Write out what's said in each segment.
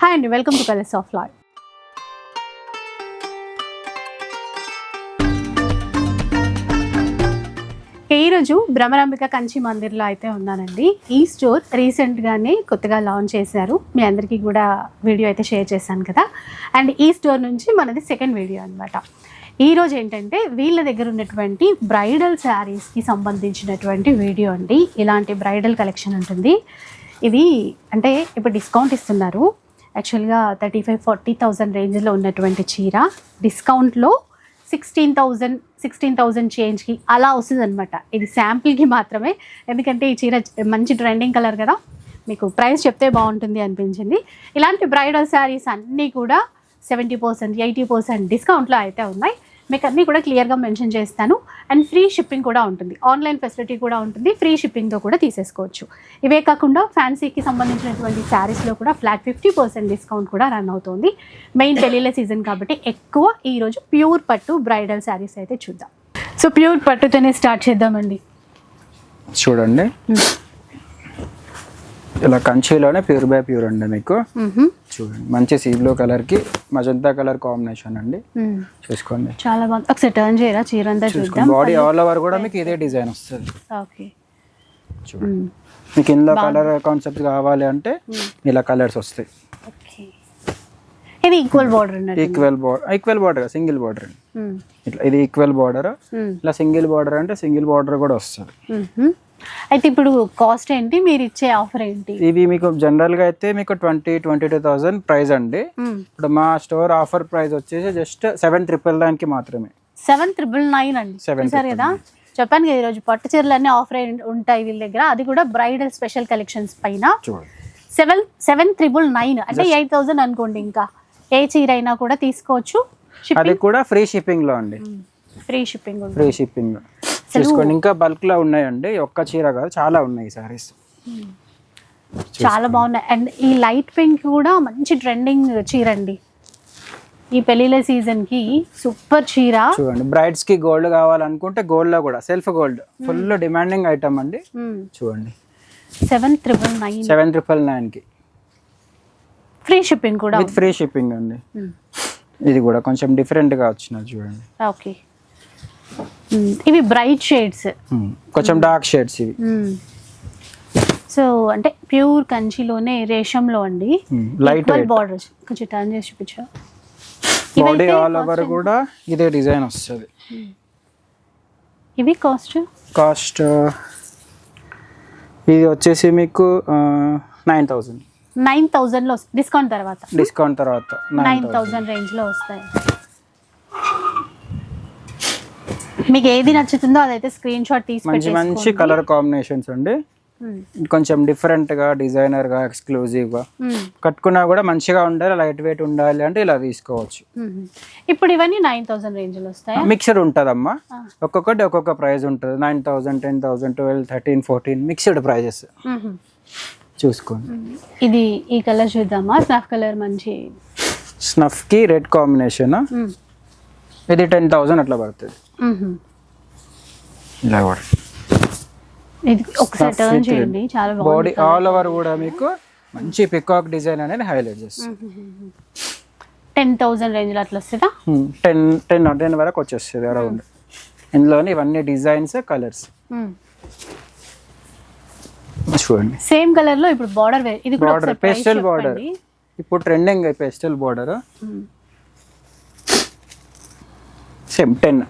Hi అండి, welcome to palace of లాయ్. ఈరోజు భ్రమరాంబిక కంచి మందిర్లో అయితే ఉన్నానండి. ఈ స్టోర్ రీసెంట్గానే కొత్తగా లాంచ్ చేశారు. మీ అందరికీ కూడా వీడియో అయితే షేర్ చేశాను కదా. అండ్ ఈ స్టోర్ నుంచి మనది సెకండ్ వీడియో అనమాట. ఈరోజు ఏంటంటే వీళ్ళ దగ్గర ఉన్నటువంటి బ్రైడల్ శారీస్కి సంబంధించినటువంటి వీడియో అండి. ఇలాంటి బ్రైడల్ కలెక్షన్ ఉంటుంది. ఇది అంటే ఇప్పుడు డిస్కౌంట్ ఇస్తున్నారు. యాక్చువల్గా 35-40,000 రేంజ్లో ఉన్నటువంటి చీర డిస్కౌంట్లో 16,000 చేంజ్కి అలా వస్తుంది అనమాట. ఇది శాంపిల్కి మాత్రమే, ఎందుకంటే ఈ చీర మంచి ట్రెండింగ్ కలర్ కదా, మీకు ప్రైస్ చెప్తే బాగుంటుంది అనిపించింది. ఇలాంటి బ్రైడల్ శారీస్ అన్నీ కూడా 70%, 80% డిస్కౌంట్లో అయితే ఉన్నాయి. మీకు అన్నీ కూడా క్లియర్గా మెన్షన్ చేస్తాను. అండ్ ఫ్రీ షిప్పింగ్ కూడా ఉంటుంది, ఆన్లైన్ ఫెసిలిటీ కూడా ఉంటుంది, ఫ్రీ షిప్పింగ్తో కూడా తీసేసుకోవచ్చు. ఇవే కాకుండా ఫ్యాన్సీకి సంబంధించినటువంటి శారీస్లో కూడా ఫ్లాట్ 50% డిస్కౌంట్ కూడా రన్ అవుతుంది. మెయిన్ పెళ్ళిళ్ళ సీజన్ కాబట్టి ఎక్కువ ఈరోజు ప్యూర్ పట్టు బ్రైడల్ శారీస్ అయితే చూద్దాం. సో ప్యూర్ పట్టుతోనే స్టార్ట్ చేద్దామండి. చూడండి, ఇలా కంచిలోనే ప్యూర్ బై ప్యూర్ అండి. మీకు చూడండి, మంచి సీ బ్లూ కలర్ కి మజంతా కలర్ కాంబినేషన్ అండి. చూసుకోండి, చాలా బాగుంది. ఒకసారి టర్న్ చేయరా, చీర అంతా చూద్దాం. బాడీ ఆల్ ఓవర్ కూడా మీకు ఇదే డిజైన్ వస్తుంది. ఓకే, చూడండి, మీకు ఇందులో కలర్ కాన్సెప్ట్ కావాలి అంటే ఇలా కలర్స్ వస్తాయి. ఇది ఈక్వల్ బార్డర్ అన్నట్టు. ఈక్వల్ బార్డర్, సింగిల్ బార్డర్ అండి. ఇట్లా ఇది ఈక్వల్ బార్డర్, ఇలా సింగిల్ బార్డర్ అంటే సింగిల్ బార్డర్ కూడా వస్తుంది. అయితే ఇప్పుడు కాస్ట్ ఏంటి, మీరు ఇచ్చే ఆఫర్ ఏంటి? ఇవి మీకు జనరల్ గా అయితే మీకు 22,000 ప్రైస్ అండి. ఇప్పుడు మా స్టోర్ ఆఫర్ ప్రైస్ వచ్చేసి జస్ట్ 7,999 కి మాత్రమే. 7,999 అండి. సరే కదా, చెప్పాను కదా ఈరోజు పట్టు చీరలు అన్ని ఆఫర్ ఉంటాయి వీళ్ళ దగ్గర, అది కూడా బ్రైడల్ స్పెషల్ కలెక్షన్స్ పైన. 7,999 అంటే 8,000 అనుకోండి. ఇంకా ఏ చీర అయినా కూడా తీసుకోవచ్చు. అది కూడా ఫ్రీ షిప్పింగ్ లో అండి. ఫ్రీ షిప్పింగ్ చూసుకోండి. ఇంకా బల్క్ లో ఉన్నాయండి, ఒక్క చీర కాదు, చాలా ఉన్నాయి సారీస్. చాలా బాగున్నాయి. అండ్ ఈ లైట్ పింక్ కూడా మంచి ట్రెండింగ్ చీర అండి. ఈ పెళ్లిళ్ళ సీజన్ కి సూపర్ చీర. చూడండి, బ్రైడ్స్ కి గోల్డ్ కావాలనుకుంటే గోల్డ్ లో కూడా self gold full demanding item అండి. చూడండి, 7,999 కి ఫ్రీ షిప్పింగ్ కూడా, విత్ ఫ్రీ షిప్పింగ్ అండి. ఇది కూడా కొంచెం డిఫరెంట్ గా వచ్చినది చూడండి. ఓకే, ఇవి బ్రైట్ షేడ్స్, కొంచెం డార్క్ షేడ్స్ ఇవి. సో అంటే ప్యూర్ కంచిలోనే రేషంలో అండి. లైట్ బార్డర్ కొంచెం టర్న్ చేసి చూపించా. బాడీ ఆల్ ఓవర్ కూడా ఇదే డిజైన్ వస్తుంది. ఇవి కాస్ట్ ఇది వచ్చేసి మీకు 9,000 లో డిస్కౌంట్ తర్వాత 9,000 రేంజ్ లో వస్తాయి. మీకు ఏది నచ్చుతుందో అదైతే స్క్రీన్ షాట్ తీసి మంచి కలర్ కాంబినేషన్స్ అండి. కొంచెం డిఫరెంట్ గా, డిజైనర్ గా, ఎక్స్క్లూజివ్ గా కట్టుకున్నా కూడా మంచిగా ఉండాలి, లైట్ వెయిట్ ఉండాలి అంటే ఇలా తీసుకోవచ్చు. ఇప్పుడు ఇవన్నీ 9,000 రేంజ్ లో వస్తాయి. మిక్స్డ్ ఉంటదమ్మా, ఒక్కొక్కటి ఒక్కొక్క ప్రైస్ ఉంటుంది. 9,000, 10,000, 12, 13, 14 మిక్స్డ్ ప్రైజెస్. చూసుకోండి, ఇది ఈ కలర్ చూద్దామా. స్నఫ్ కలర్, మంచి స్నఫ్ కి రెడ్ కాంబినేషన్. ఇది 10,000 అట్లా పడుతుంది. ఇలా కూడా ఇది ఒకసారి టర్న్ చేయండి, చాలా బాగుంది. బాడీ ఆల్ ఓవర్ కూడా మీకు మంచి పికాక్ డిజైన్ అనేది హైలైట్ చేస్తుంది. 10,000 రేంజ్ లో అట్లా వస్తుందా? 10 వరకు వచ్చేస్తుంది అరౌండ్. ఇందులోనే ఇవన్నీ డిజైన్స్, కలర్స్ చూడండి. సేమ్ కలర్ లో ఇప్పుడు బార్డర్, ఇది కూడా పేస్టల్ బార్డర్, ఇప్పుడు ట్రెండింగ్ పేస్టల్ బార్డర్. సేమ్ 10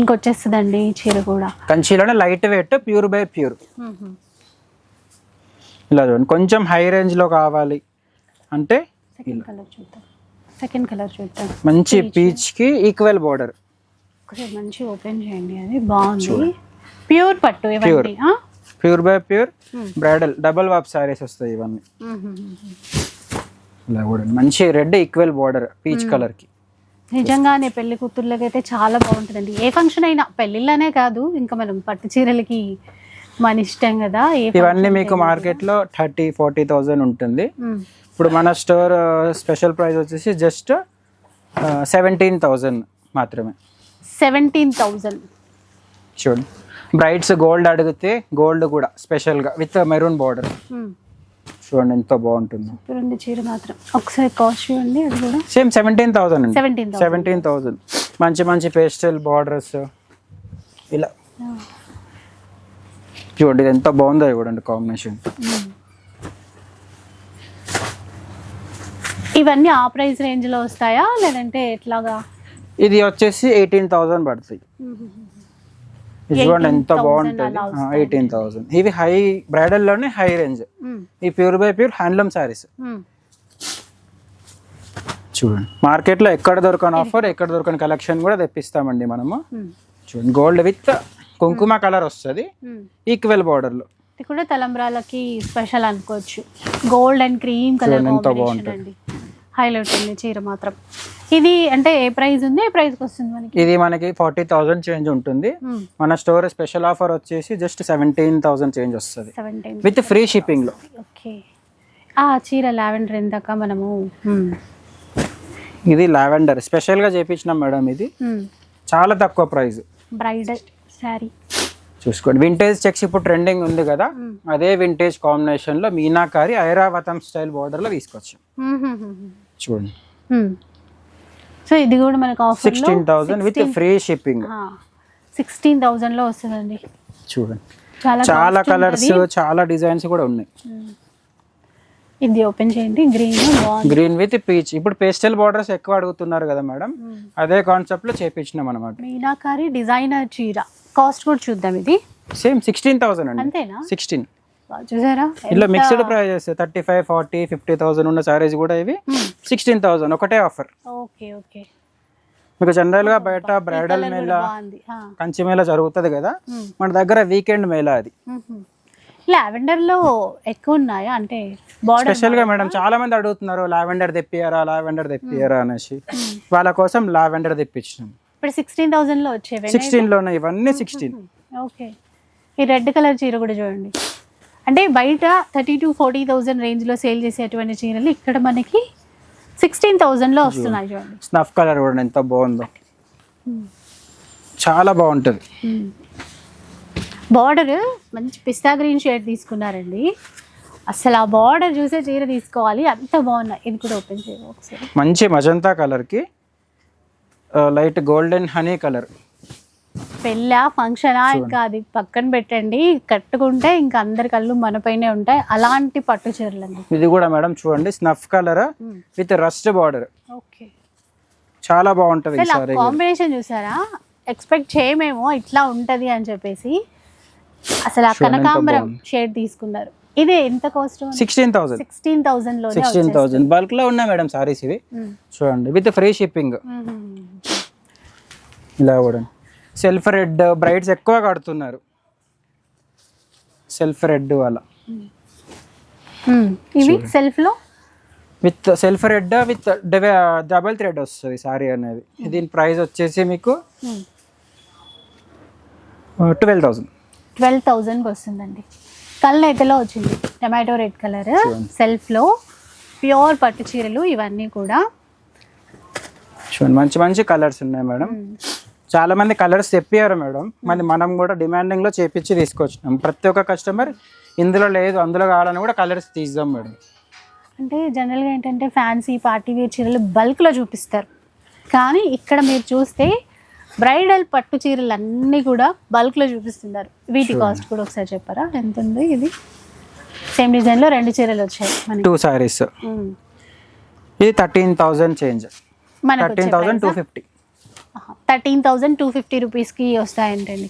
కి వచ్చేస్తుందండి ఈ చీర కూడా. కంచిలోనే light weight, pure by pure. ఇలా చూడండి, కొంచెం హై రేంజ్ లో కావాలి అంటే సెకండ్ కలర్ చూద్దాం. మంచి పీచ్ కి ఈక్వల్ బార్డర్. మంచి ఓపెన్ చేయండి, అది బాగుంది. ప్యూర్ పట్టు, pure by pure bridal double warp saris వస్తాయి ఇవన్నీ. ఇలా కూడా మంచి red equal border peach colour కి. నిజంగానే పెళ్లి కూతుర్లకి అయితే చాలా బాగుంటుందండి. ఏ ఫంక్షన్ అయినా, పెళ్లిళ్ళనే కాదు, ఇంకా మనం పట్టు చీరలకి మన ఇష్టం కదా. ఇవన్నీ మీకు మార్కెట్ లో 30,000-40,000 ఉంటుంది. ఇప్పుడు మన స్టోర్ స్పెషల్ ప్రైస్ వచ్చేసి జస్ట్ 17,000 మాత్రమే. 17,000 చూడండి, బ్రైడ్స్ గోల్డ్ అడిగితే గోల్డ్ కూడా స్పెషల్ గా విత్ మెరూన్ బార్డర్. చూడండి ఎంత బాగుంటుందో. రెండు చీర మాత్రం ఒకసారి కాస్ట్ చూడండి, అది కూడా సేమ్ 17,000 అండి. 17,000. 17,000 మంచి మంచి పేస్టల్ బార్డర్స్ ఇలా చూడండి, ఇది ఎంత బాగుందో చూడండి కాంబినేషన్. ఇవన్నీ ఆ ప్రైస్ రేంజ్ లో వస్తాయా లేదంటే ఎట్లాగా? ఇది వచ్చేసి 18,000 పడుతుంది. ఇది చూడండి ఎంత 18,000 బాగుంటుంది. అలా వస్తాయి. 18,000 ఇవి హై బ్రైడల్ లోనే హై రేంజ్. ఈ pure by pure handloom saris చూడండి. మార్కెట్ లో ఎక్కడ దొరకని ఆఫర్, ఎక్కడ దొరకని కలెక్షన్ కూడా తెప్పిస్తామండి మనము. చూడండి గోల్డ్ విత్ కుంకుమ కలర్ వస్తుంది ఈక్వల్ బార్డర్ లో. ఇది కూడా తలంబ్రాలకి స్పెషల్ అనుకోవచ్చు. గోల్డ్ అండ్ క్రీమ్ కలర్ చూడండి ఎంత కాంబినేషన్ బాగుంటుంది. అండి, హైలైట్ ఉంది చీర మాత్రం. ఇది అంటే ఏ ప్రైస్ ఉంది, ఏ ప్రైస్ వస్తుంది మనకి? ఇది మనకి 40,000 చేంజ్ ఉంటుంది. మన స్టోర్ స్పెషల్ ఆఫర్ వచ్చేసి జస్ట్ 17,000 చేంజ్ వస్తుంది 17. విత్ ఫ్రీ షిప్పింగ్ లో. ఓకే. ఆ చీర లావెండర్ ఎందాక మనము ఇది లావెండర్ స్పెషల్ గా చేపించినాం మేడం. ఇది చాలా తక్కువ ప్రైస్. బ్రైడల్ శారీ చూసుకోండి. వింటేజ్ చెక్స్ ఇప్పుడు ట్రెండింగ్ ఉంది కదా, అదే వింటేజ్ కాంబినేషన్ లో మీనాకారి ఐరావతం స్టైల్ బార్డర్ లో తీసుకొచ్చాం. చూడండి సో ఇది కూడా మనకు ఆఫర్ 16,000 విత్ ఫ్రీ షిప్పింగ్. 16,000 లో వస్తుందండి. చూడండి చాలా చాలా cost కలర్స్, ఉంటది. చాలా డిజైన్స్ కూడా ఉన్నాయి. ఇది ఓపెన్ చేయండి. గ్రీన్ బాగుంది. Green with peach. ఇప్పుడు పేస్టల్ బార్డర్స్ ఎక్కువ అడుగుతున్నారు కదా మేడం, అదే కాన్సెప్ట్ లో చేపించినాం అనమాట. మీనాకారి డిజైనర్ చీర కాస్ట్ కూడా చూద్దాం. ఇది సేమ్ 16,000 అండి. అంతేనా? 16. చూసారా ఇలా మిక్స్డ్ ప్రైజెస్ 35, 40, 50,000 ఉన్న సారీస్ కూడా ఇవి 16,000 ఒకటే ఆఫర్. Okay okay. మీకు జనరల్ గా బయట బ్రైడల్ మేళా, బాగుంది. కంచి మేళా జరుగుతుంది కదా, మన దగ్గర వీకెండ్ మేళా అది. లావెండర్ లో ఎక్కువ ఉన్నాయా అంటే బార్డర్? స్పెషల్ గా మేడం చాలా మంది అడుగుతున్నారు లావెండర్ తెప్పియారా, లావెండర్ తెప్పియారా అనేసి, వాళ్ళ కోసం లావెండర్ తెప్పించినాం. ఇప్పుడు 16,000 లో వచ్చేవి 16 లోనే ఇవన్నీ 16. ఓకే. ఈ రెడ్ కలర్ చీర కూడా చూడండి. అంటే బయట 30,000 to 40,000 రేంజ్ లో సేల్ చేసేటువంటి చీరలు ఇక్కడ మనకి 16,000 లో వస్తున్నాయి చూడండి. స్నఫ్ కలర్ కూడా ఎంత బాగుందో, చాలా బాగుంటుంది. బార్డర్ మంచి పిస్తా గ్రీన్ షేడ్ తీసుకున్నారండి. అసలు ఆ బార్డర్ చూసే చీర తీసుకోవాలి, అంత బాగున్నాయి. ఇది కూడా ఓపెన్ చేయండి ఒకసారి. మంచి మజంతా కలర్ కి లైట్ గోల్డెన్ హనీ కలర్. పెళ్ళా ఫంక్షనా ఇంకా అది పక్కన పెట్టండి, కట్టుకుంటే ఇంకా అందరి కళ్ళు మనపైనే ఉంటాయి. అలాంటి పట్టు చీరలండి. ఇది కూడా మేడం చూడండి snuff colour with rust border. Okay. చాలా బాగుంటది ఈ సారీ. కాంబినేషన్ చూసారా? ఎక్స్పెక్ట్ చేయమేమో ఇట్లా ఉంటది అని చెప్పేసి. అసలు ఆ కనకాంబరం షేడ్ తీసుకున్నారు. ఇది ఎంత కాస్ట్? 16,000. 16,000 లో 16,000 బల్క్ లో ఉన్నాయి మేడం సారీస్ ఇవి. చూడండి విత్ ఫ్రీ షిప్పింగ్. ఇలా కూడా సెల్ఫ్ రెడ్ బ్రైడ్స్ ఎక్కువ కడుతున్నారు, సెల్ఫ్ రెడ్ వల్ల. ఇవి సెల్ఫ్ లో with self red with double thread వస్తుంది సారీ అనేది. దీని ప్రైస్ వచ్చేసి మీకు 12,000. 12,000 వస్తుందండి. కల్నేతలో వచ్చింది టమాటో రెడ్ కలర్ సెల్ఫ్ లో ప్యూర్ పట్టు చీరలు ఇవన్నీ కూడా. చూడండి మంచి మంచి కలర్స్ ఉన్నాయి మేడం. చాలా మంది కలర్స్ తెప్పారు మేడం, మనం కూడా డిమాండింగ్ లో చేపించి తీసుకొచ్చినాం. ప్రతి ఒక్క కస్టమర్ ఇందులో లేదు అందులో కావాలని కూడా కలర్స్ తీద్దాం మేడం. అంటే జనరల్గా ఏంటంటే ఫ్యాన్సీ పార్టీ వేర్ చీరలు బల్క్లో చూపిస్తారు, కానీ ఇక్కడ మీరు చూస్తే బ్రైడల్ పట్టు చీరలు అన్నీ కూడా బల్క్లో చూపిస్తున్నారు. వీటి కాస్ట్ కూడా ఒకసారి చెప్పారా ఎంత ఉంది? ఇది సేమ్ డిజైన్లో 2 చీరలు వచ్చాయి మనకి, 2 సారీస్. ఇది 13,000 చేంజ్. 13,250. 13,250 రూపీస్కి వస్తాయంటండి.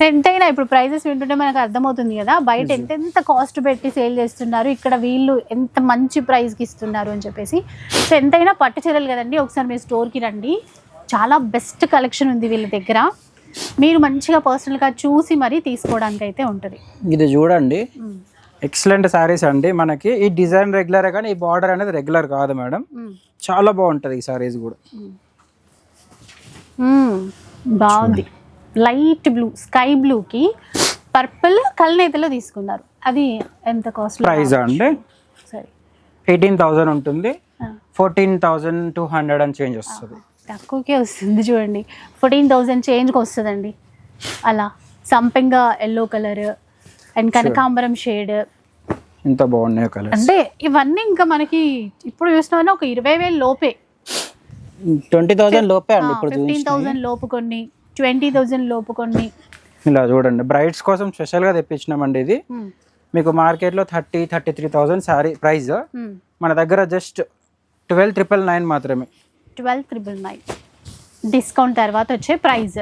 ఎంతైనా ఇప్పుడు ప్రైజెస్ వింటుంటే మనకు అర్థమవుతుంది కదా బయట ఎంత కాస్ట్ పెట్టి సేల్ చేస్తున్నారు, ఇక్కడ వీళ్ళు ఎంత మంచి ప్రైస్కి ఇస్తున్నారు అని చెప్పేసి. సో ఎంతైనా పట్టు చీరలు కదండి, ఒకసారి మీరు స్టోర్కి రండి. చాలా బెస్ట్ కలెక్షన్ ఉంది వీళ్ళ దగ్గర. మీరు మంచిగా పర్సనల్గా చూసి మరీ తీసుకోవడానికి అయితే ఉంటుంది. ఇది చూడండి ఎక్సలెంట్ సారీస్ అండి. మనకి ఈ డిజైన్ రెగ్యులర్ కానీ ఈ బార్డర్ అనేది రెగ్యులర్ కాదు మేడం, చాలా బాగుంటుంది ఈ సారీస్ కూడా. బాగుంది. లైట్ బ్లూ స్కై బ్లూకి పర్పుల్ కల్నేతలో తీసుకున్నారు. అది ఎంత కాస్ట్? ప్రైస్ అండి సరే 18,000 ఉంటుంది. 14,200 అని చేంజ్ వస్తుంది. తక్కువకే వస్తుంది చూడండి, 14,000 చేంజ్కి వస్తుందండి. అలా సంపెంగ ఎల్లో కలర్ అండ్ కనకాంబరం షేడ్ ఇంత బాగున్నాయి కలర్స్. అంటే ఇవన్నీ ఇంకా మనకి ఇప్పుడు చూసిన ఒక 20,000 లోపే, 20,000 లోపే అండి ఇప్పుడు 15,000 లోపు కొన్ని, 20,000 లోపు కొన్ని. ఇలా చూడండి, బ్రైడ్స్ కోసం స్పెషల్ గా తెప్పించినామండి ఇది. మీకు మార్కెట్ లో 33,000 సారీ ప్రైస్, మన దగ్గర జస్ట్ 12,999 మాత్రమే. 12,999 డిస్కౌంట్ తర్వాత వచ్చే ప్రైస్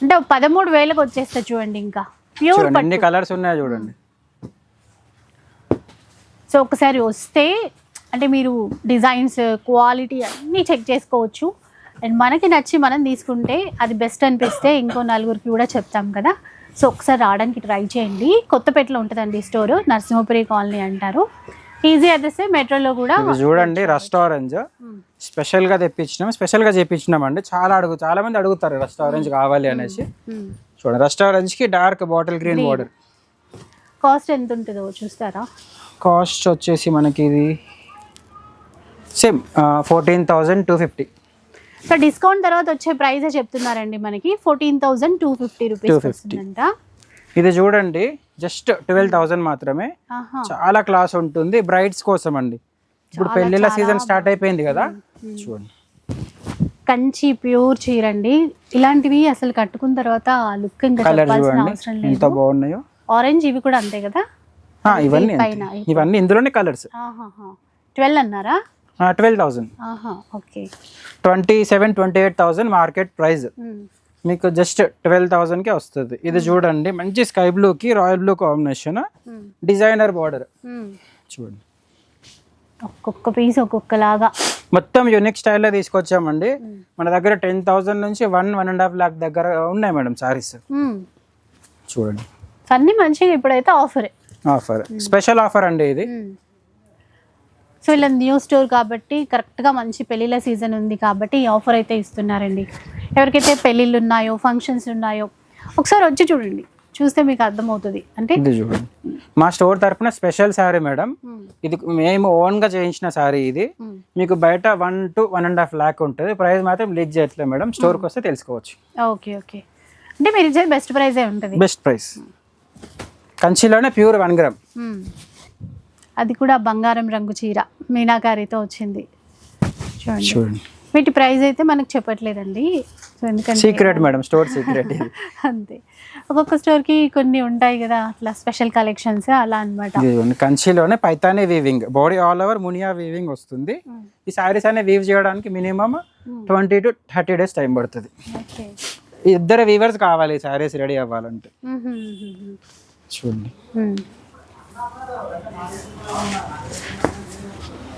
అంటే 13,000కి వచ్చేస్తా చూడండి. ఇంకా ప్యూర్ ఎన్ని కలర్స్ ఉన్నాయో చూడండి. సో ఒకసారి వస్తే అంటే మీరు డిజైన్స్ క్వాలిటీ అన్నీ చెక్ చేసుకోవచ్చు. అండ్ మనకి నచ్చి మనం తీసుకుంటే అది బెస్ట్ అనిపిస్తే ఇంకో నలుగురికి కూడా చెప్తాం కదా. సో ఒకసారి రావడానికి ట్రై చేయండి. కొత్తపేటలో ఉంటుందండి స్టోర్, నరసింహపురి కాలనీ అంటారు. ఈజీ అడ్రస్, మెట్రోలో కూడా. చూడండి రెస్టారెంట్ స్పెషల్ గా తెప్పించినాం, స్పెషల్ గా చేపించినాం అండి. చాలా మంది అడుగుతారు రెస్టారెంట్ కావాలి అనేసి. చూడండి రెస్టారెంట్ కి dark bottle green border. Cost ఎంత ఉంటుందో చూస్తారా? కాస్ట్ వచ్చేసి మనకి ఇది సేమ్ 14,250. సో డిస్కౌంట్ తర్వాత వచ్చే ప్రైస్ చెప్తున్నారండి మనకి 14,250 రూపీస్ వస్తుందంట. ఇది చూడండి జస్ట్ 12,000 మాత్రమే. చాలా క్లాస్ ఉంటుంది బ్రైడ్స్ కోసం అండి. ఇప్పుడు పెళ్లిళ్ళ సీజన్ స్టార్ట్ అయిపోయింది కదా. చూడండి కంచి ప్యూర్ చీర అండి. ఇలాంటివి అసలు కట్టుకున్న తర్వాత లుక్ ఇంకా చెప్పాల్సిన అవసరం లేదు. ఎంత బాగున్నాయో. ఆరెంజ్ ఇవి కూడా అంతే కదా. ఇవన్నీ ఇందులోనే కలర్స్. 12 అన్నారా? 12,000. ఓకే. 27,000-28,000 market price. మీకు జస్ట్ 12,000కే వస్తుంది. ఇది చూడండి మంచి స్కై బ్లూ కి royal blue combination, designer border. చూడండి ఒక్కొక్క పీస్ ఒక్కొక్కలాగా మొత్తం యూనిక్ స్టైల్లో తీసుకొచ్చామండి. మన దగ్గర 10,000 నుంచి 1.5 lakh దగ్గర ఉన్నాయి మేడం సారీస్. చూడండి అన్ని మంచిగా ఇప్పుడైతే ఆఫర్ స్పెషల్ ఆఫర్ అండి ఇది. సో ఇలా న్యూ స్టోర్ కాబట్టి కరెక్ట్గా మంచి పెళ్ళిళ్ళ సీజన్ ఉంది కాబట్టి ఈ ఆఫర్ అయితే ఇస్తున్నారండి. ఎవరికైతే పెళ్ళిళ్ళు ఉన్నాయో, ఫంక్షన్స్ ఉన్నాయో ఒకసారి వచ్చి చూడండి, చూస్తే మీకు అర్థమవుతుంది. అంటే ఇది చూడండి మా స్టోర్ తరఫున స్పెషల్ శారీ మేడం. ఇది మేము ఓన్గా చేయించిన శారీ. ఇది మీకు బయట 1 to 1.5 lakh ఉంటుంది. ప్రైస్ మాత్రం లీక్ చేయట్లేదు మేడం, స్టోర్కి వస్తే తెలుసుకోవచ్చు. ఓకే. అంటే మీరు ఇచ్చే బెస్ట్ ప్రైజే ఉంటుంది. Best price. కంచిలోనే ప్యూర్ 1 gram. అది కూడా బంగారం రంగు చీర మీనాకారితో వచ్చింది. చూడండి వీటి ప్రైస్ అయితే మనకు చెప్పట్లేదండి, ఎందుకంటే సీక్రెట్ మేడం, స్టోర్ సీక్రెట్. అంతే, ఒక్కొక్క స్టోర్కి కొన్ని ఉంటాయి కదా అట్లా స్పెషల్ కలెక్షన్స్ అలా అనమాట. కంచిలోనే Paithani weaving, body all over మునియా వీవింగ్ వస్తుంది. ఈ సారీస్ అనే వీవ్ చేయడానికి మినిమం 20 to 30 days టైం పడుతుంది. ఇద్దరు వీవర్స్ కావాలి సారీస్ రెడీ అవ్వాలంటే. చూడండి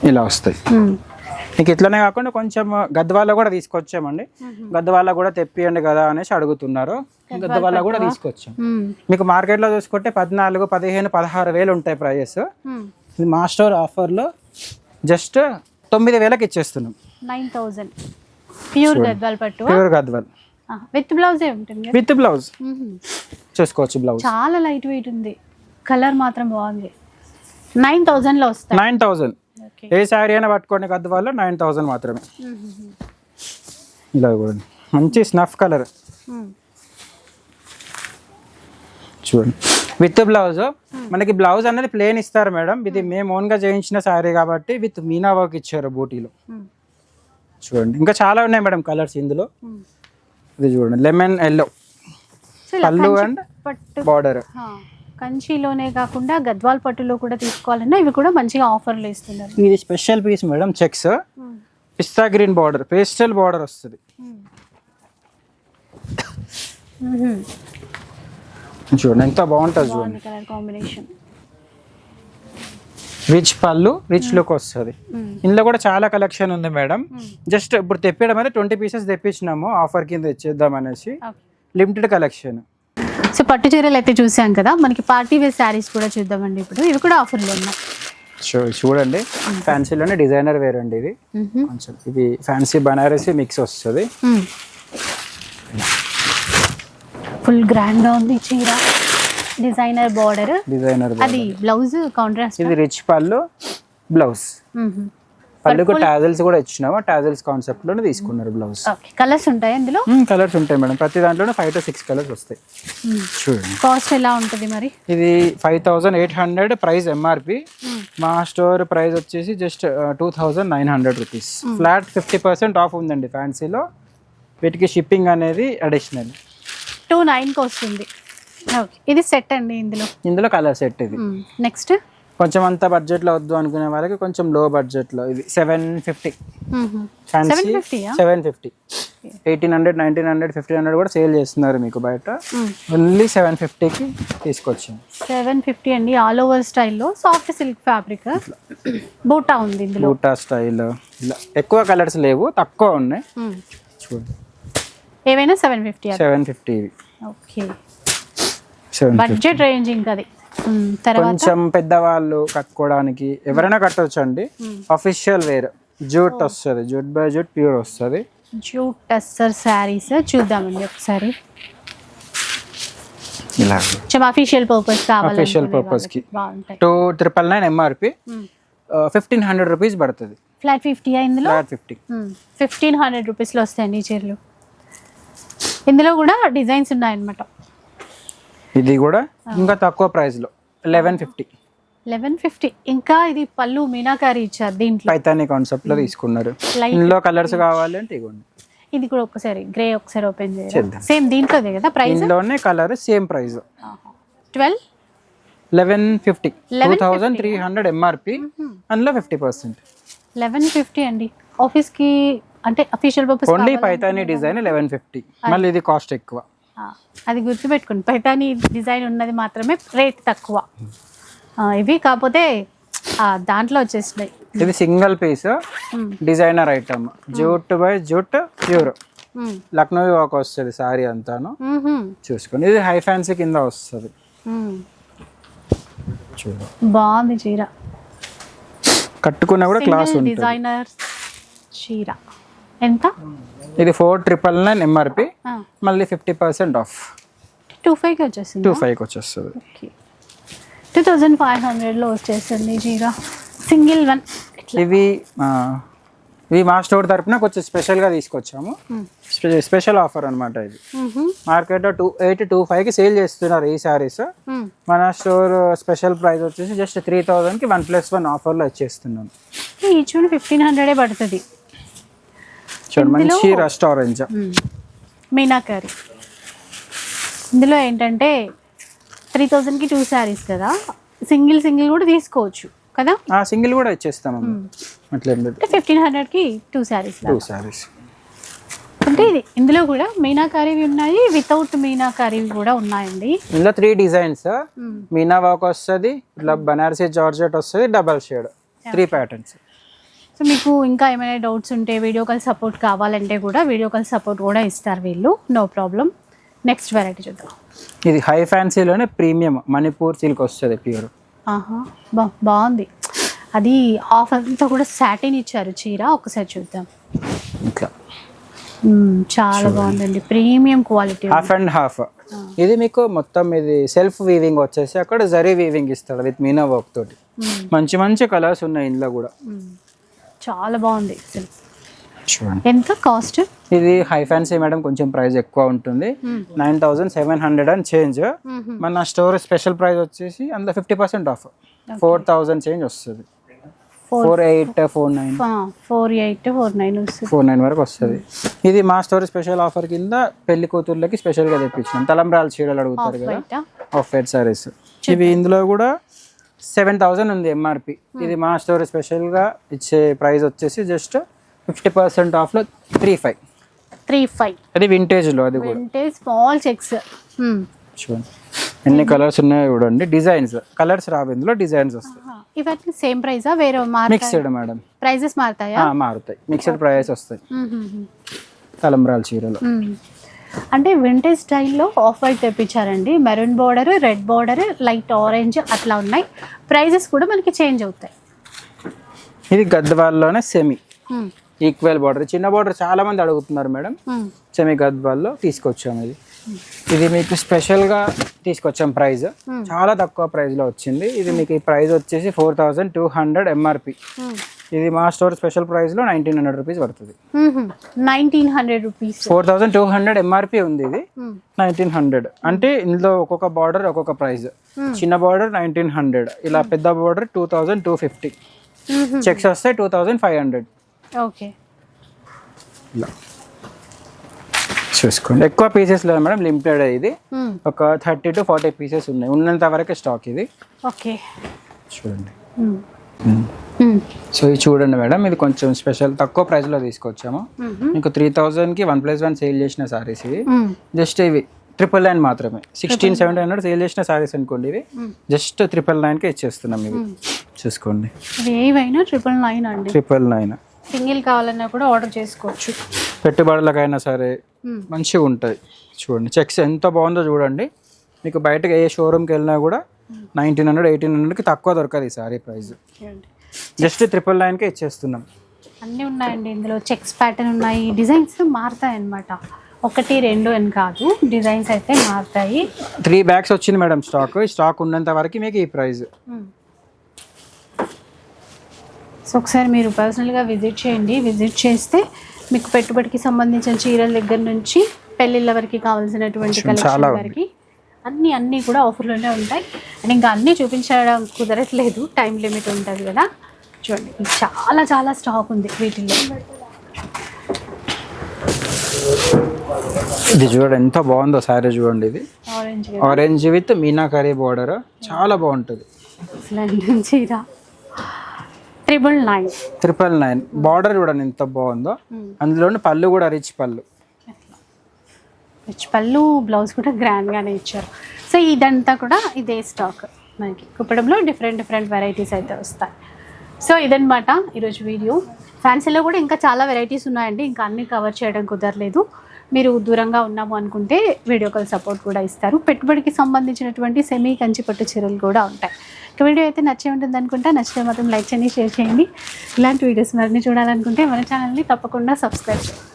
ఇలా వస్తాయి. మీకు ఇట్లనే కాకుండా కొంచెం గద్వాల కూడా తీసుకొచ్చామండి. గద్వాల కూడా తెప్పియండి కదా అనేసి అడుగుతున్నారు. గద్వాల కూడా తీసుకొచ్చాం. మీకు మార్కెట్లో చూసుకుంటే 14,000, 15,000, 16,000 ఉంటాయి ప్రైజెస్. ఇది మా స్టోర్ ఆఫర్లో జస్ట్ 9,000కి ఇచ్చేస్తున్నాం. 9,000 ప్యూర్ గద్వాల్ పట్టు. ప్యూర్ గద్వాల్ విత్ బ్లౌజ్ ఉంటుంది. విత్ బ్లౌజ్ చూసుకోవచ్చు. బ్లౌజ్ చాలా లైట్ వెయిట్ ఉంది, కలర్ మాత్రం బాగుంది. 9,000లో వస్తాయి. 9,000 ఏ శారీ అయినా పట్టుకోండి గద్వాల్లో 9,000 మాత్రమే. ఇలా కూడా మంచి స్నఫ్ కలర్ చూడండి విత్ బ్లౌజ్. మనకి బ్లౌజ్ అనేది ప్లేన్ ఇస్తారు మేడం. ఇది మేము ఓన్గా చేయించిన శారీ కాబట్టి విత్ మీనా వర్క్ ఇచ్చారు బూటీలో. చూడండి ఇంకా చాలా ఉన్నాయి మేడం కలర్స్ ఇందులో. ఇది చూడండి లెమన్ ఎల్లో పళ్ళు అండ్ బార్డర్. కంచిలోనే కాకుండా గద్వాల్ పట్టులో కూడా తీసుకోవాలన్నా ఇవి కూడా మంచిగా ఆఫర్లు ఇస్తున్నారు. ఇది స్పెషల్ పీస్ మేడం, చెక్స్ పిస్తా గ్రీన్ బార్డర్, పేస్టల్ బార్డర్ వస్తుంది. చూడండి ఎంత బాగుంటుంది చూడండి కలర్ కాంబినేషన్. రిచ్ పళ్ళు, రిచ్ లుక్ వస్తుంది. ఇందులో కూడా చాలా కలెక్షన్ ఉంది మేడం. జస్ట్ ఇప్పుడు తెప్పడం అయితే 20 pieces తెప్పించినాము, ఆఫర్ కింద ఇచ్చేద్దాం అనేసి. Limited collection. సో పట్టు చీరలు అయితే చూసాం కదా, మనకి పార్టీ వేర్ శారీస్ కూడా చూద్దామండి ఇప్పుడు. ఇవి కూడా ఆఫర్లో ఉన్నాయి. చూడండి ఫ్యాన్సీలోనే డిజైనర్ వేర్ అండి ఇది. కొంచెం ఇది ఫ్యాన్సీ బనారసి మిక్స్ వస్తుంది. ఫుల్ గ్రాండ్ గా ఉంది చీర. డిజైనర్ బార్డర్, డిజైనర్ అది బ్లౌజ్ కాంట్రాస్ట్. ఇది రిచ్ పళ్ళు, బ్లౌజ్ పళ్ళుకు టాజల్స్ కూడా ఇచ్చినాము, టాజల్స్ కాన్సెప్ట్ లోనే తీసుకున్నారు బ్లౌజ్. ఓకే, కలర్స్ ఉంటాయి ఇందులో? కలర్స్ ఉంటాయి మేడం, ప్రతి దాంట్లోనే 5 to 6 కలర్స్ వస్తాయి. చూడండి కాస్ట్ ఎలా ఉంటుంది మరి? ఇది 5800 ప్రైస్ ఎంఆర్పి. మా స్టోర్ ప్రైస్ వచ్చేసి జస్ట్ 2900 రూపీస్. ఫ్లాట్ 50% ఆఫ్ ఉందండి ఫ్యాన్సీలో. వీటికి షిప్పింగ్ అనేది అడిషనల్. 29కి వస్తుంది. ఓకే, ఇది సెట్ అండి. ఇందులో కలర్ సెట్. ఇది నెక్స్ట్ కొంచెం అంత బడ్జెట్ లో వద్దు అనుకునే వాళ్ళకి కొంచెం లో బడ్జెట్ లో ఇది 750 ఫ్యాన్సీ. 750, 1800, 1900, 1500 కూడా సేల్ చేస్తున్నారు మీకు బయట. ఓన్లీ 750కి తీసుకొచ్చాం. 750 అండి, ఆల్ ఓవర్ స్టైల్లో సాఫ్ట్ సిల్క్ ఫ్యాబ్రిక్. బూటా ఉంది ఇందులో, బూటా స్టైల్. ఇలా ఎక్కువ కలర్స్ లేవు, తక్కువ ఉన్నాయి. చూడండి ఏవైనా 750 ఇవి. ఓకే, బడ్జెట్ రేంజ్ ఇంకా అది. కొంచెం పెద్దవాళ్ళు కట్టుకోవడానికి ఎవరైనా కట్టవచ్చు అండి. అఫీషియల్ వేర్ జూట్ వస్తుంది, జూట్ బై జూట్ ప్యూర్ వస్తుంది. జూట్ టస్సర్ శారీస్ చూద్దామండి ఒకసారి. ఇలా కొంచెం అఫీషియల్ పర్పస్ కావాలి, అఫీషియల్ పర్పస్ కి 2999 ఎంఆర్పి. 1500 రూపీస్ పడుతుంది. ఫ్లాట్ 50 ఇందులో? ఫ్లాట్ 50. 1500 రూపీస్లో వస్తాయండి ఈ చీరలు. ఇందులో కూడా డిజైన్స్ ఉన్నాయన్నమాట. ఇది కూడా ఇంకా తక్కువ ప్రైస్ లో 1150. ఇంకా ఇది పళ్ళు మీనాకారి ఇచ్చారు దీంట్లో, పైతాని కాన్సెప్ట్ లో తీసుకున్నారు. ఇందులో కలర్స్ కావాలి అంటే ఇవ్వండి. ఇది కూడా ఒకసారి గ్రే ఒకసారి ఓపెన్ చేయండి. సేమ్ దీంట్లోదే కదా ప్రైస్? ఇందులోనే కలర్ సేమ్ ప్రైస్. 1150. 2300 ఎంఆర్పి, అందులో 50%. 1150 అండి. ఆఫీస్ కి అంటే official purpose only Paithani design 1150. మళ్ళీ ఇది కాస్ట్ ఎక్కువ, అది గుర్తుపెట్టుకోండి. పైతాని డిజైన్ ఉన్నది మాత్రమే రేట్ తక్కువ. ఇవి కాకపోతే దాంట్లో వచ్చేసినాయి. ఇది single piece designer item, jute by jute pure Lucknow work వస్తుంది సారీ అంతాను. చూసుకోండి, ఇది హై ఫ్యాన్సీ కింద వస్తుంది. బాగుంది చీర, కట్టుకున్నా కూడా క్లాస్ ఉంటుంది. డిజైనర్ చీర ఎంత? ఇది 4999 ఎంఆర్పి, మళ్ళీ 50% ఆఫ్. 25కి వచ్చేస్తుంది. 25కి వచ్చేస్తుంది. 2500లో వచ్చేస్తుంది చీర, సింగిల్ వన్. ఇవి మా స్టోర్ తరపున కొంచెం స్పెషల్గా తీసుకొచ్చాము. స్పెషల్ ఆఫర్ అనమాట ఇది. మార్కెట్లో 2825కి సేల్ చేస్తున్నారు ఈ శారీస్. మన స్టోర్ స్పెషల్ ప్రైస్ వచ్చేసి జస్ట్ 3000కి 1+1 ఆఫర్లో ఇచ్చేస్తున్నాం. ఈచ్ 1500 పడుతుంది. చూడండి, మంచి రెస్టారెంట్ మీనాకరి. ఇందులో ఏంటంటే 3000కి 2 శారీస్ కదా, సింగిల్ కూడా తీసుకోవచ్చు కదా. సింగిల్ కూడా ఇచ్చేస్తాము అట్లా. 1500కి 2 శారీస్. అంటే ఇది ఇందులో కూడా మీనాకారివి ఉన్నాయి, వితౌట్ మీనాకారివి కూడా ఉన్నాయండి. ఇందులో 3 డిజైన్స్. మీనా వర్క్ వస్తుంది, ఇట్లా బనారసీ జార్జెట్ వస్తుంది, డబల్ షేడ్, 3 ప్యాటర్న్స్. సో మీకు ఇంకా ఏమైనా డౌట్స్ ఉంటే, వీడియో కాల్ సపోర్ట్ కావాలంటే కూడా వీడియో కాల్ సపోర్ట్ కూడా ఇస్తారు వీళ్ళు, నో ప్రాబ్లం. నెక్స్ట్ వెరైటీ చూద్దాం. ఇది హై ఫ్యాన్సీలోనే ప్రీమియం మణిపూర్ సిల్క్ వస్తుంది ప్యూర్. బాగుంది. అది హాఫ్ అంతా కూడా సాటిన్ ఇచ్చారు చీర, ఒకసారి చూద్దాం. ఇట్లా చాలా బాగుందండి, premium quality. Half and half. ఇది మీకు మొత్తం ఇది సెల్ఫ్ వీవింగ్ వచ్చేసి అక్కడ జరీ వీవింగ్ ఇస్తాడు విత్ మీనా వర్క్ తోటి. మంచి కలర్స్ ఉన్నాయి ఇందులో కూడా. చాలా బాగుంది అసలు. చూడండి, ఎంత కాస్ట్? ఇది హై ఫ్యాన్సీ మేడం, కొంచెం ప్రైస్ ఎక్కువ ఉంటుంది. 9700 అండ్ చేంజ్. మన స్టోర్ స్పెషల్ ప్రైస్ వచ్చేసి అందులో 50% ఆఫ్, 4000 చేంజ్ వస్తుంది. 4849 వరకు వస్తుంది. ఇది మా స్టోర్ స్పెషల్ ఆఫర్ కింద పెళ్లి కూతుర్లకి స్పెషల్ గా తెప్పించినాం. తలంబ్రాల చీరలు అడుగుతారు కదా, ఆఫ్ వైట్ సారీస్. ఇవి ఇందులో కూడా 7000 ఉంది ఎంఆర్పి. ఇది మా స్టోర్ స్పెషల్ గా ఇచ్చే ప్రైస్ వచ్చేసి జస్ట్ 50% ఆఫ్ లో 35. అది వింటేజ్ లో, అది కూడా స్మాల్ చెక్స్. చూడండి ఎన్ని కలర్స్ ఉన్నాయో చూడండి. డిజైన్స్ కలర్స్ రావు ఇందులో, డిజైన్స్ వస్తాయి. ఇవన్నీ సేమ్ ప్రైసా వేరే? మిక్స్డ్ మేడం, ప్రైజెస్ మారుతాయా? మారుతాయి, మిక్స్డ్ ప్రైస్ వస్తాయి తలంబ్రాల చీరలో. అంటే వింటేజ్ స్టైల్లో ఆఫ్ వైట్ తెప్పించారండి, maroon border, red border, light orange అట్లా ఉన్నాయి. ప్రైజెస్ కూడా మనకి చేంజ్ అవుతాయి. ఇది గద్వాల్లోనే సెమీ ఈక్వల్ బార్డర్, చిన్న బార్డర్ చాలా మంది అడుగుతున్నారు మేడం. సెమీ గద్వాల్లో తీసుకొచ్చాము. ఇది మీకు స్పెషల్గా తీసుకొచ్చాం. ప్రైస్ చాలా తక్కువ ప్రైస్లో వచ్చింది. ఇది మీకు ఈ ప్రైస్ వచ్చేసి 4200 ఎంఆర్పి, ఇది మా స్టోర్ స్పెషల్ ప్రైస్లో 1900 రూపీస్ పడుతుంది. 1900 రూపీస్. 4200 ఎంఆర్పి ఉంది, ఇది 1900. అంటే ఇందులో ఒక్కొక్క బార్డర్ ఒక్కొక్క ప్రైస్. చిన్న బార్డర్ 1900, ఇలా పెద్ద బార్డర్ 2250, చెక్స్ వస్తే 2500. ఓకే, ఇలా చూసుకోండి. ఎక్కువ పీసెస్ లేదు మేడం, లిమిటెడ్. ఇది ఒక 30 to 40 పీసెస్ ఉన్నాయి, ఉన్నంత వరకే స్టాక్ ఇది. ఓకే, చూడండి. సో ఇది చూడండి మేడం, ఇది కొంచెం స్పెషల్, తక్కువ ప్రైస్లో తీసుకొచ్చాము. మీకు 3000కి 1+1 సేల్ చేసిన సారీస్ ఇవి. జస్ట్ ఇవి 999 మాత్రమే. 1600-1700 సేల్ చేసిన సారీస్ అనుకోండి, ఇవి జస్ట్ 999కి ఇచ్చేస్తున్నాం. ఇవి చూసుకోండి, ఏవైనా 999 అండి. 999. సింగిల్ కావాలన్నా కూడా ఆర్డర్ చేసుకోవచ్చు, పెట్టుబడులకైనా సరే మంచిగా ఉంటుంది. చూడండి చెక్స్ ఎంత బాగుందో చూడండి. మీకు బయటకు ఏ షోరూమ్కి వెళ్ళినా కూడా 1900-1800కి తక్కువ దొరకదు ఈ సారీ ప్రైస్. జస్ట్ 999కే ఇచ్చేస్తున్నాం. అన్నీ ఉన్నాయండి ఇందులో. చెక్స్ ప్యాటర్న్ ఉన్నాయి, డిజైన్స్ మారుతాయి అన్నమాట. 1, 2 అని కాదు, డిజైన్స్ అయితే మారుతాయి. 3 బ్యాగ్స్ వచ్చింది మేడం స్టాక్. ఈ స్టాక్ ఉన్నంత వరకు మీకు ఈ ప్రైస్. సో ఒకసారి మీరు పర్సనల్గా విజిట్ చేయండి. విజిట్ చేస్తే మీకు పెట్టుబడికి సంబంధించిన చీరల దగ్గర నుంచి పెళ్ళిళ్ళ వరకు కావాల్సినటువంటి కలెక్షన్ వరకు అన్నీ కూడా ఆఫర్లోనే ఉంటాయి. అండ్ ఇంకా అన్నీ చూపించడం కుదరట్లేదు, టైం లిమిట్ ఉంటుంది కదా. చూడండి, చాలా చాలా స్టాక్ ఉంది వీటిల్లో. ఇది చూడండి ఎంత బాగుందో సారీ చూడండి. ఇది orange orange with meenakari border, చాలా బాగుంటుంది. చీర 999. బార్డర్ చూడండి ఎంత బాగుందో. అందులోని పళ్ళు కూడా రిచ్ పళ్ళు. పళ్ళు, బ్లౌజ్ కూడా గ్రాండ్గానే ఇచ్చారు. సో ఇదంతా కూడా ఇదే స్టాక్. మనకి కుప్పడంలో డిఫరెంట్ వెరైటీస్ అయితే వస్తాయి. సో ఇదన్నమాట ఈరోజు వీడియో. ఫ్యాన్సీలో కూడా ఇంకా చాలా వెరైటీస్ ఉన్నాయండి, ఇంకా అన్నీ కవర్ చేయడం కుదరలేదు. మీరు దూరంగా ఉన్నాము అనుకుంటే వీడియో కాల్ సపోర్ట్ కూడా ఇస్తారు. పెట్టుబడికి సంబంధించినటువంటి సెమీ కంచి పట్టు చీరలు కూడా ఉంటాయి. ఇక వీడియో అయితే నచ్చే ఉంటుంది అనుకుంటా. నచ్చితే మాత్రం లైక్ చేయండి, షేర్ చేయండి. ఇలాంటి వీడియోస్ మరిన్ని చూడాలనుకుంటే మన ఛానల్ని తప్పకుండా సబ్స్క్రైబ్ చేయండి.